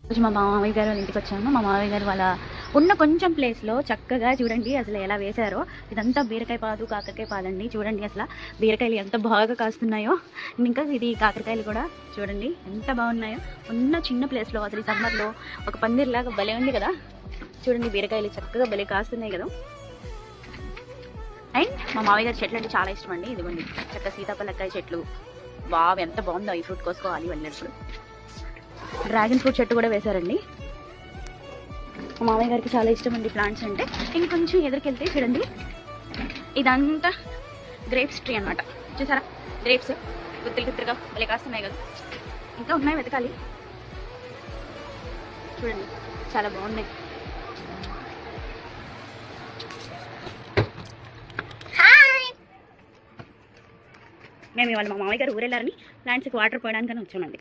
రోజు మా మామయ్య గారు వాళ్ళ ఇంటికి వచ్చాము. మా మామయ్య గారు వాళ్ళ ఉన్న కొంచెం ప్లేస్లో చక్కగా చూడండి అసలు ఎలా వేశారో. ఇదంతా బీరకాయ పాదు కాకరకాయ పాదండి. చూడండి అసలు బీరకాయలు ఎంత బాగా కాస్తున్నాయో. ఇంకా ఇది కాకరకాయలు కూడా చూడండి ఎంత బాగున్నాయో. ఉన్న చిన్న ప్లేస్లో అసలు ఈ సమ్మర్లో ఒక పందిరిలాగా భలే ఉంది కదా. చూడండి బీరకాయలు చక్కగా భలే కాస్తున్నాయి కదా. అండ్ మా మామయ్య గారి చెట్లు అంటే చాలా ఇష్టం అండి. ఇదిగోండి చక్కగా సీతాఫలకాయ చెట్లు. బాగా ఎంత బాగుందో ఈ ఫ్రూట్ కోసుకోవాలి వెళ్ళినప్పుడు. డ్రాగన్ ఫ్రూట్ చెట్టు కూడా వేశారండి. మా మామయ్య గారికి చాలా ఇష్టం అండి ప్లాంట్స్ అంటే. ఇంకొంచెం ఎదురుకెళ్తే చూడండి ఇదంతా గ్రేప్స్ ట్రీ అనమాట. చూసారా గ్రేప్స్ గుత్తులు గుత్తులుగా భలే కాస్తున్నాయి కదా. ఇంకా ఉన్నాయి వెతకాలి. చూడండి చాలా బాగున్నాయి. మేము ఇవాళ మా మామయ్య గారు ఊరెళ్ళారని ప్లాంట్స్కి వాటర్ పోయడానికని వచ్చామండి.